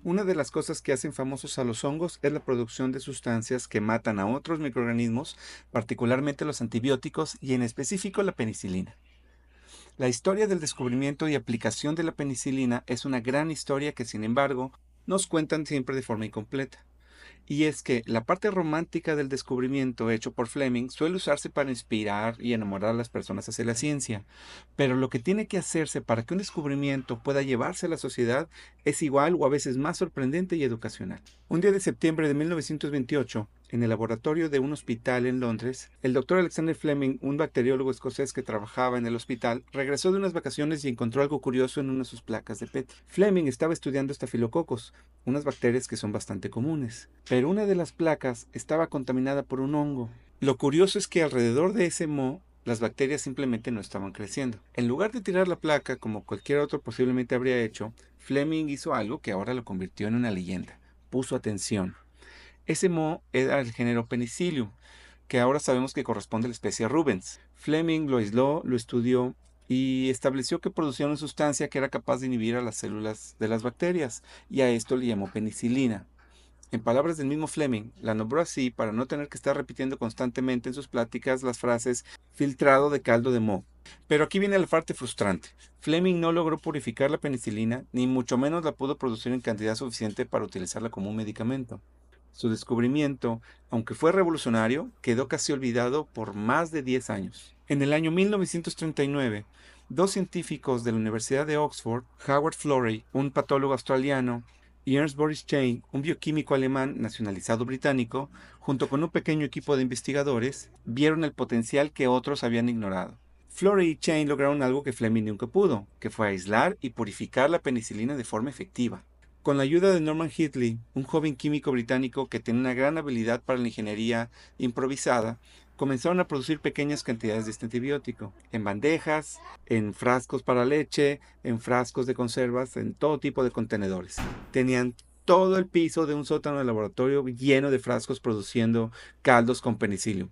Una de las cosas que hacen famosos a los hongos es la producción de sustancias que matan a otros microorganismos, particularmente los antibióticos y en específico la penicilina. La historia del descubrimiento y aplicación de la penicilina es una gran historia que, sin embargo, nos cuentan siempre de forma incompleta. Y es que la parte romántica del descubrimiento hecho por Fleming suele usarse para inspirar y enamorar a las personas hacia la ciencia, pero lo que tiene que hacerse para que un descubrimiento pueda llevarse a la sociedad es igual o a veces más sorprendente y educacional. Un día de septiembre de 1928, en el laboratorio de un hospital en Londres, el doctor Alexander Fleming, un bacteriólogo escocés que trabajaba en el hospital, regresó de unas vacaciones y encontró algo curioso en una de sus placas de PET. Fleming estaba estudiando estafilococos, unas bacterias que son bastante comunes, pero una de las placas estaba contaminada por un hongo. Lo curioso es que alrededor de ese moho las bacterias simplemente no estaban creciendo. En lugar de tirar la placa como cualquier otro posiblemente habría hecho, Fleming hizo algo que ahora lo convirtió en una leyenda. Puso atención. Ese moho era el género Penicillium, que ahora sabemos que corresponde a la especie Rubens. Fleming lo aisló, lo estudió y estableció que producía una sustancia que era capaz de inhibir a las células de las bacterias, y a esto le llamó penicilina. En palabras del mismo Fleming, la nombró así para no tener que estar repitiendo constantemente en sus pláticas las frases filtrado de caldo de moho. Pero aquí viene la parte frustrante. Fleming no logró purificar la penicilina, ni mucho menos la pudo producir en cantidad suficiente para utilizarla como un medicamento. Su descubrimiento, aunque fue revolucionario, quedó casi olvidado por más de 10 años. En el año 1939, dos científicos de la Universidad de Oxford, Howard Florey, un patólogo australiano, y Ernst Boris Chain, un bioquímico alemán nacionalizado británico, junto con un pequeño equipo de investigadores, vieron el potencial que otros habían ignorado. Florey y Chain lograron algo que Fleming nunca pudo, que fue aislar y purificar la penicilina de forma efectiva. Con la ayuda de Norman Hitley, un joven químico británico que tenía una gran habilidad para la ingeniería improvisada, comenzaron a producir pequeñas cantidades de este antibiótico, en bandejas, en frascos para leche, en frascos de conservas, en todo tipo de contenedores. Tenían todo el piso de un sótano de laboratorio lleno de frascos produciendo caldos con penicilio.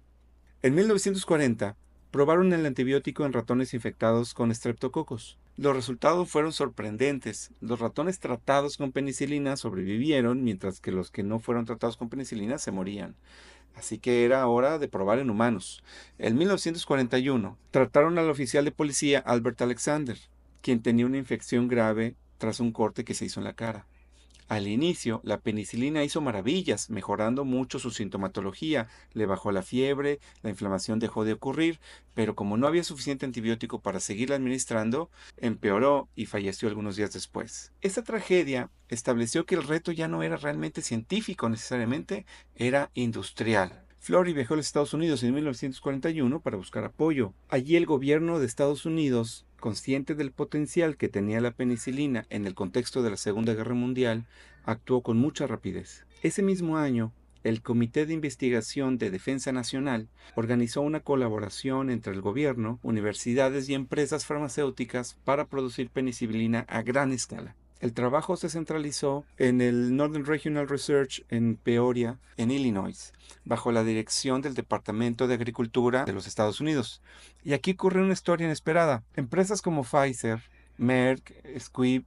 En 1940, probaron el antibiótico en ratones infectados con estreptococos. Los resultados fueron sorprendentes. Los ratones tratados con penicilina sobrevivieron, mientras que los que no fueron tratados con penicilina se morían. Así que era hora de probar en humanos. En 1941, trataron al oficial de policía Albert Alexander, quien tenía una infección grave tras un corte que se hizo en la cara. Al inicio, la penicilina hizo maravillas, mejorando mucho su sintomatología, le bajó la fiebre, la inflamación dejó de ocurrir, pero como no había suficiente antibiótico para seguirla administrando, empeoró y falleció algunos días después. Esta tragedia estableció que el reto ya no era realmente científico necesariamente, era industrial. Florey viajó a los Estados Unidos en 1941 para buscar apoyo. Allí el gobierno de Estados Unidos, consciente del potencial que tenía la penicilina en el contexto de la Segunda Guerra Mundial, actuó con mucha rapidez. Ese mismo año, el Comité de Investigación de Defensa Nacional organizó una colaboración entre el gobierno, universidades y empresas farmacéuticas para producir penicilina a gran escala. El trabajo se centralizó en el Northern Regional Research en Peoria, en Illinois, bajo la dirección del Departamento de Agricultura de los Estados Unidos. Y aquí ocurrió una historia inesperada. Empresas como Pfizer, Merck, Squibb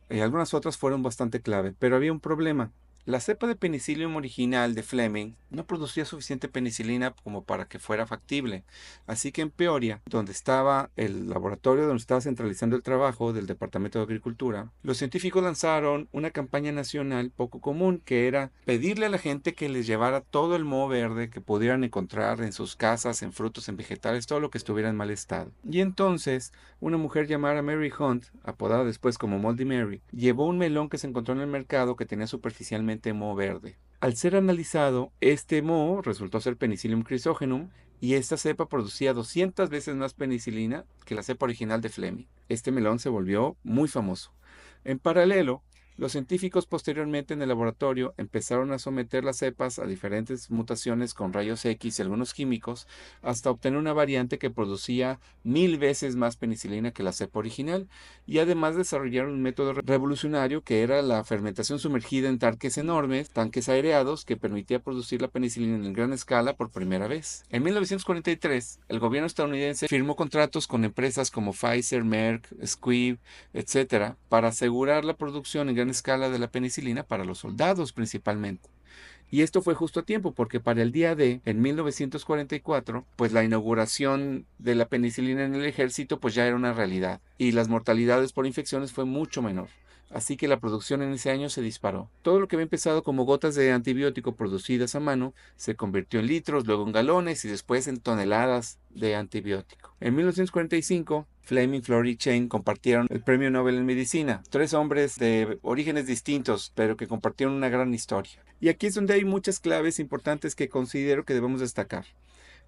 y algunas otras fueron bastante clave, pero había un problema. La cepa de penicillium original de Fleming no producía suficiente penicilina como para que fuera factible. Así que en Peoria, donde estaba el laboratorio donde estaba centralizando el trabajo del Departamento de Agricultura, los científicos lanzaron una campaña nacional poco común, que era pedirle a la gente que les llevara todo el moho verde que pudieran encontrar en sus casas, en frutos, en vegetales, todo lo que estuviera en mal estado. Y entonces, una mujer llamada Mary Hunt, apodada después como Moldy Mary, llevó un melón que se encontró en el mercado que tenía superficialmente moho verde. Al ser analizado, este moho resultó ser Penicillium chrysogenum y esta cepa producía 200 veces más penicilina que la cepa original de Fleming. Este melón se volvió muy famoso. En paralelo, los científicos posteriormente en el laboratorio empezaron a someter las cepas a diferentes mutaciones con rayos X y algunos químicos hasta obtener una variante que producía 1000 veces más penicilina que la cepa original, y además desarrollaron un método revolucionario que era la fermentación sumergida en tanques enormes, tanques aireados, que permitía producir la penicilina en gran escala por primera vez. En 1943, el gobierno estadounidense firmó contratos con empresas como Pfizer, Merck, Squibb, etcétera, para asegurar la producción en gran gran escala de la penicilina para los soldados principalmente. Y esto fue justo a tiempo, porque para el día D, en 1944, pues la inauguración de la penicilina en el ejército pues ya era una realidad y las mortalidades por infecciones fue mucho menor. Así que la producción en ese año se disparó. Todo lo que había empezado como gotas de antibiótico producidas a mano se convirtió en litros, luego en galones y después en toneladas de antibiótico. En 1945, Fleming, Florey y Chain compartieron el Premio Nobel en Medicina. Tres hombres de orígenes distintos, pero que compartieron una gran historia. Y aquí es donde hay muchas claves importantes que considero que debemos destacar.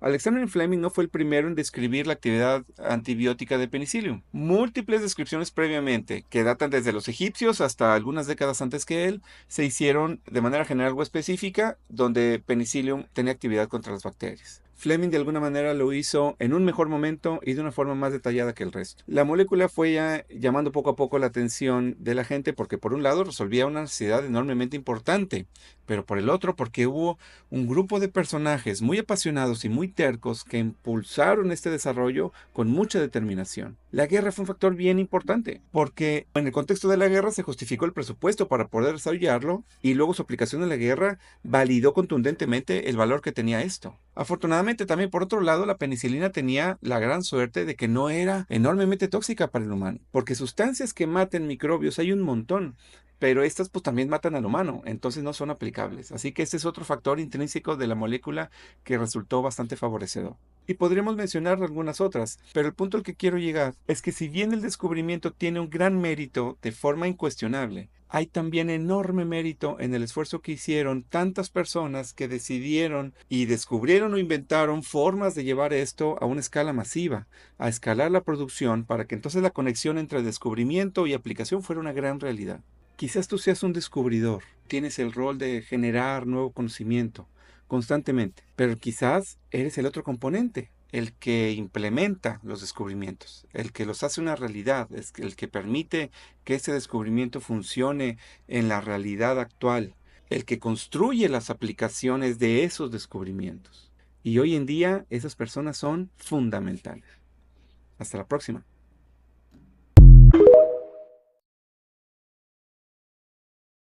Alexander Fleming no fue el primero en describir la actividad antibiótica de Penicillium. Múltiples descripciones previamente, que datan desde los egipcios hasta algunas décadas antes que él, se hicieron de manera general o específica, donde Penicillium tenía actividad contra las bacterias. Fleming de alguna manera lo hizo en un mejor momento y de una forma más detallada que el resto. La molécula fue ya llamando poco a poco la atención de la gente porque por un lado resolvía una necesidad enormemente importante, pero por el otro porque hubo un grupo de personajes muy apasionados y muy tercos que impulsaron este desarrollo con mucha determinación. La guerra fue un factor bien importante, porque en el contexto de la guerra se justificó el presupuesto para poder desarrollarlo y luego su aplicación en la guerra validó contundentemente el valor que tenía esto. Afortunadamente también por otro lado la penicilina tenía la gran suerte de que no era enormemente tóxica para el humano, porque sustancias que maten microbios hay un montón, pero estas pues también matan al humano, entonces no son aplicables. Así que este es otro factor intrínseco de la molécula que resultó bastante favorecedor. Y podríamos mencionar algunas otras, pero el punto al que quiero llegar es que si bien el descubrimiento tiene un gran mérito de forma incuestionable, hay también enorme mérito en el esfuerzo que hicieron tantas personas que decidieron y descubrieron o inventaron formas de llevar esto a una escala masiva, a escalar la producción para que entonces la conexión entre descubrimiento y aplicación fuera una gran realidad. Quizás tú seas un descubridor, tienes el rol de generar nuevo conocimiento constantemente, pero quizás eres el otro componente, el que implementa los descubrimientos, el que los hace una realidad, es el que permite que ese descubrimiento funcione en la realidad actual, el que construye las aplicaciones de esos descubrimientos. Y hoy en día esas personas son fundamentales. Hasta la próxima.